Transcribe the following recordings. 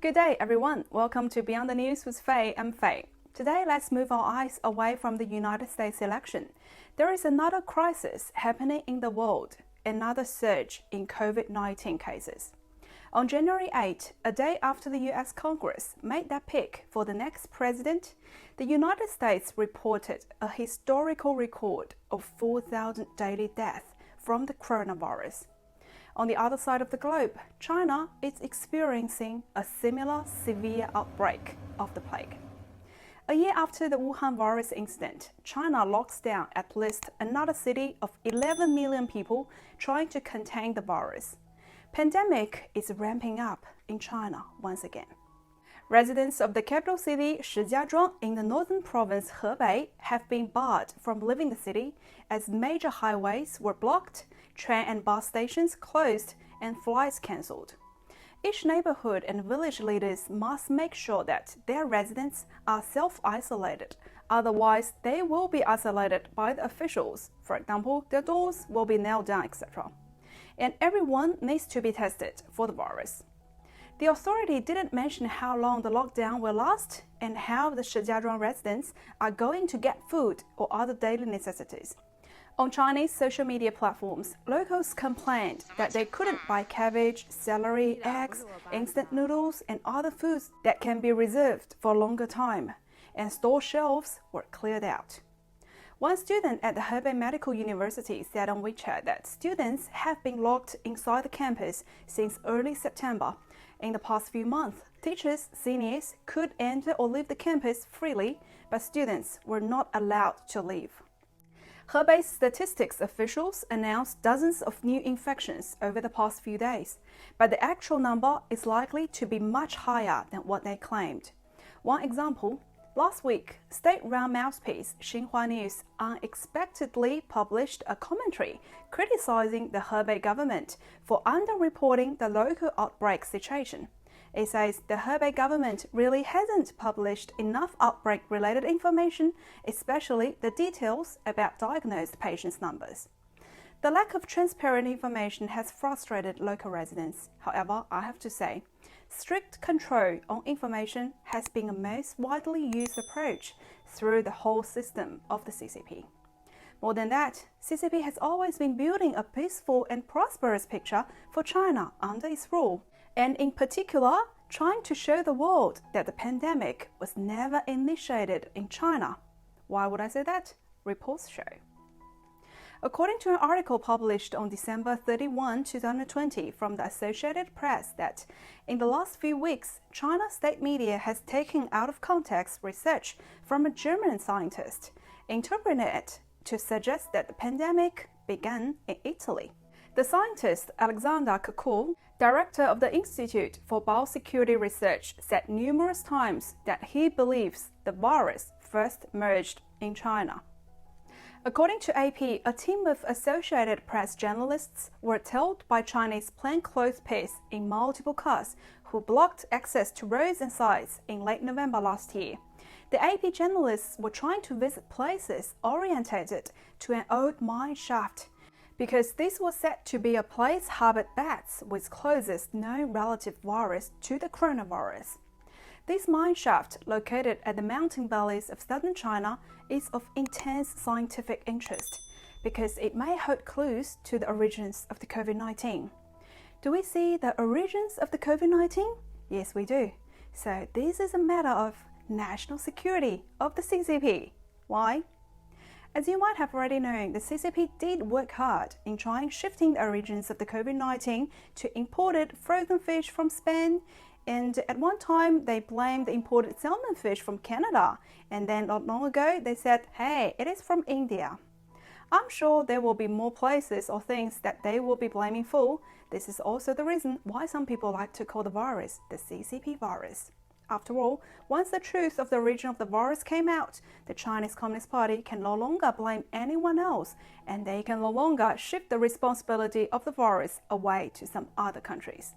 Good day, everyone. Welcome to Beyond the News with Faye. I'm Faye. Today, let's move our eyes away from the United States election. There is another crisis happening in the world, another surge in COVID-19 cases. On January 8, a day after the U.S. Congress made their pick for the next president, the United States reported a historical record of 4,000 daily deaths from the coronavirus. On the other side of the globe, China is experiencing a similar severe outbreak of the plague. A year after the Wuhan virus incident, China locks down at least another city of 11 million people trying to contain the virus. Pandemic is ramping up in China once again. Residents of the capital city Shijiazhuang in the northern province Hebei have been barred from leaving the city as major highways were blocked, train and bus stations closed, and flights cancelled. Each neighborhood and village leaders must make sure that their residents are self-isolated, otherwise they will be isolated by the officials. For example, their doors will be nailed down, etc. And everyone needs to be tested for the virus. The authority didn't mention how long the lockdown will last and how the Shijiazhuang residents are going to get food or other daily necessities. On Chinese social media platforms, locals complained that they couldn't buy cabbage, celery, eggs, instant noodles, and other foods that can be reserved for a longer time, and store shelves were cleared out. One student at the Hebei Medical University said on WeChat that students have been locked inside the campus since early September. In the past few months, teachers, seniors could enter or leave the campus freely, but students were not allowed to leave. Hebei statistics officials announced dozens of new infections over the past few days, but the actual number is likely to be much higher than what they claimed. One example, last week, state-run mouthpiece Xinhua News unexpectedly published a commentary criticizing the Hebei government for underreporting the local outbreak situation. It says the Hebei government really hasn't published enough outbreak-related information, especially the details about diagnosed patients' numbers. The lack of transparent information has frustrated local residents. However, I have to say, strict control on information has been a most widely used approach through the whole system of the CCP. More than that, CCP has always been building a peaceful and prosperous picture for China under its rule, and in particular, trying to show the world that the pandemic was never initiated in China. Why would I say that? Reports show. According to an article published on December 31, 2020 from the Associated Press that in the last few weeks, China's state media has taken out of context research from a German scientist, interpreting it to suggest that the pandemic began in Italy. The scientist Alexander Kukul, director of the Institute for Biosecurity Research, said numerous times that he believes the virus first emerged in China. According to AP, a team of Associated Press journalists were told by Chinese plainclothespeople in multiple cars who blocked access to roads and sites in late November last year. The AP journalists were trying to visit places orientated to an old mine shaft, because this was said to be a place harbored bats with closest known relative virus to the coronavirus. This mine shaft, located at the mountain valleys of southern China, is of intense scientific interest because it may hold clues to the origins of the COVID-19. Do we see the origins of the COVID-19? Yes, we do. So this is a matter of national security of the CCP. Why? As you might have already known, the CCP did work hard in trying shifting the origins of the COVID-19 to imported frozen fish from Spain, and at one time they blamed the imported salmon fish from Canada, and then not long ago they said, hey, it is from India. I'm sure there will be more places or things that they will be blaming for. This is also the reason why some people like to call the virus the CCP virus. After all, once the truth of the origin of the virus came out, the Chinese Communist Party can no longer blame anyone else, and they can no longer shift the responsibility of the virus away to some other countries.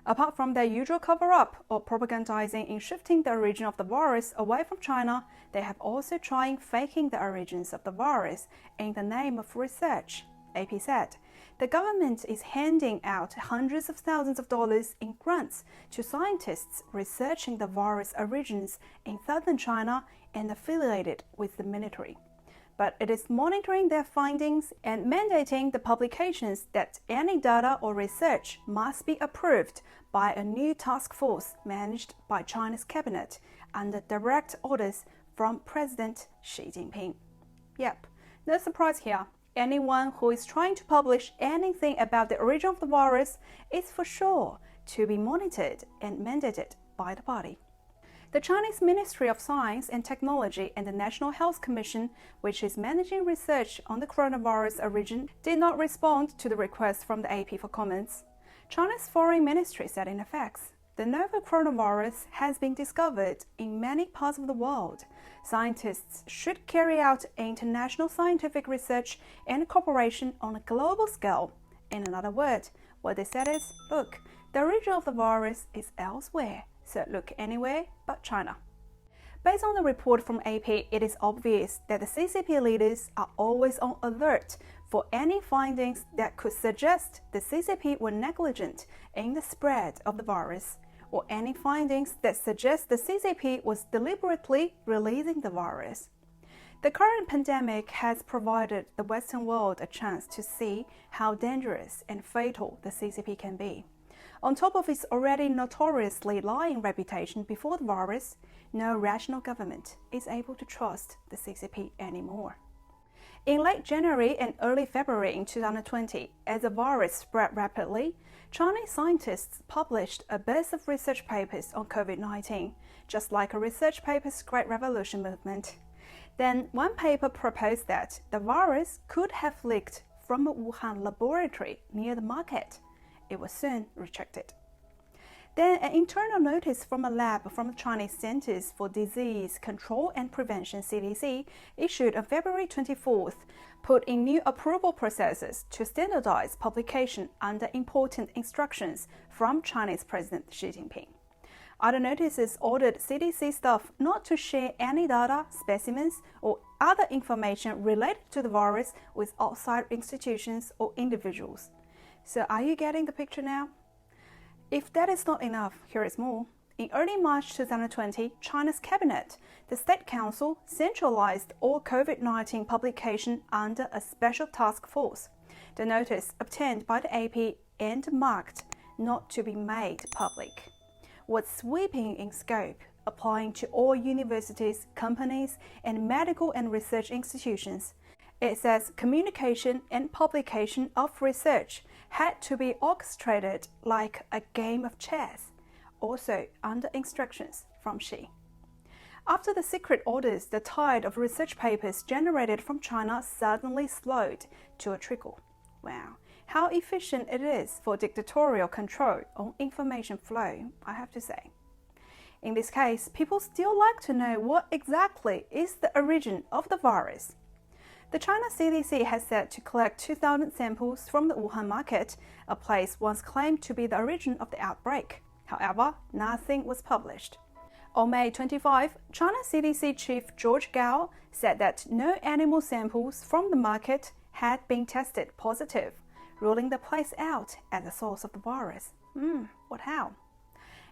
Apart from their usual cover-up or propagandizing in shifting the origin of the virus away from China, they have also tried faking the origins of the virus in the name of research. AP said, The government is handing out hundreds of thousands of dollars in grants to scientists researching the virus origins in southern China and affiliated with the military. But it is monitoring their findings and mandating the publications that any data or research must be approved by a new task force managed by China's cabinet under direct orders from President Xi Jinping. Yep, no surprise here. Anyone who is trying to publish anything about the origin of the virus is for sure to be monitored and mandated by the party. The Chinese Ministry of Science and Technology and the National Health Commission, which is managing research on the coronavirus origin, did not respond to the request from the AP for comments. China's Foreign Ministry said in effect, the novel coronavirus has been discovered in many parts of the world. Scientists should carry out international scientific research and cooperation on a global scale. In another word, what they said is, look, the origin of the virus is elsewhere, so look anywhere but China. Based on the report from AP, it is obvious that the CCP leaders are always on alert for any findings that could suggest the CCP were negligent in the spread of the virus, or any findings that suggest the CCP was deliberately releasing the virus. The current pandemic has provided the Western world a chance to see how dangerous and fatal the CCP can be. On top of its already notoriously lying reputation before the virus, no rational government is able to trust the CCP anymore. In late January and early February in 2020, as the virus spread rapidly, Chinese scientists published a burst of research papers on COVID-19, just like a research paper's Great Revolution movement. Then one paper proposed that the virus could have leaked from a Wuhan laboratory near the market. It was soon rejected. Then an internal notice from a lab from the Chinese Centers for Disease Control and Prevention (CDC) issued on February 24th put in new approval processes to standardize publication under important instructions from Chinese President Xi Jinping. Other notices ordered CDC staff not to share any data, specimens, or other information related to the virus with outside institutions or individuals. So are you getting the picture now? If that is not enough, here is more. In early March 2020, China's cabinet, the State Council, centralized all COVID-19 publication under a special task force. The notice obtained by the AP and marked not to be made public was sweeping in scope, applying to all universities, companies, and medical and research institutions. It says communication and publication of research had to be orchestrated like a game of chess, also under instructions from Xi. After the secret orders, the tide of research papers generated from China suddenly slowed to a trickle. Wow, how efficient it is for dictatorial control on information flow, I have to say. In this case, people still like to know what exactly is the origin of the virus. The China CDC has said to collect 2,000 samples from the Wuhan market, a place once claimed to be the origin of the outbreak. However, nothing was published. On May 25, China CDC Chief George Gao said that no animal samples from the market had been tested positive, ruling the place out as the source of the virus. How?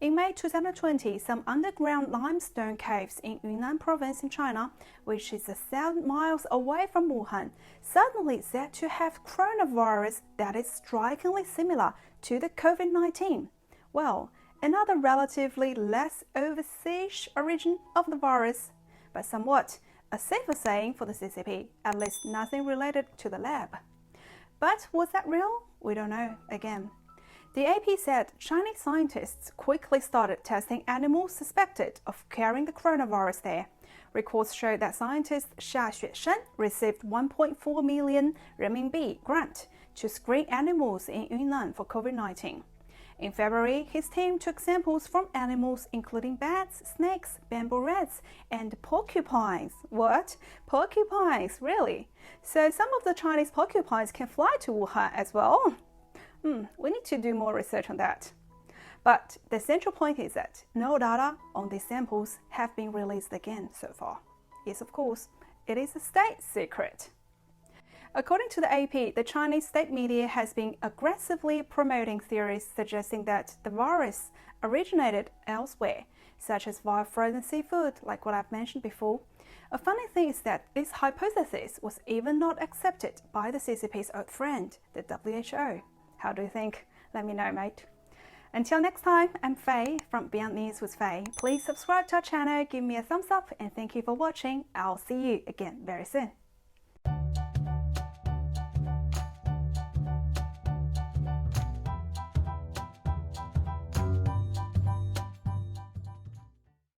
In May 2020, some underground limestone caves in Yunnan province in China, which is 1,000 miles away from Wuhan, suddenly said to have coronavirus that is strikingly similar to the COVID-19. Well, another relatively less overseas origin of the virus, but somewhat a safer saying for the CCP, at least nothing related to the lab. But was that real? We don't know again. The AP said Chinese scientists quickly started testing animals suspected of carrying the coronavirus there. Records show that scientist Xia Xueshen received 1.4 million renminbi grant to screen animals in Yunnan for COVID-19. In February, his team took samples from animals including bats, snakes, bamboo rats, and porcupines. What? Porcupines, really? So some of the Chinese porcupines can fly to Wuhan as well? We need to do more research on that. But the central point is that no data on these samples have been released again so far. Yes, of course, it is a state secret. According to the AP, the Chinese state media has been aggressively promoting theories suggesting that the virus originated elsewhere, such as via frozen seafood, like what I've mentioned before. A funny thing is that this hypothesis was even not accepted by the CCP's old friend, the WHO. How do you think? Let me know, mate. Until next time, I'm Faye from Beyond News with Faye. Please subscribe to our channel, give me a thumbs up, and thank you for watching. I'll see you again very soon.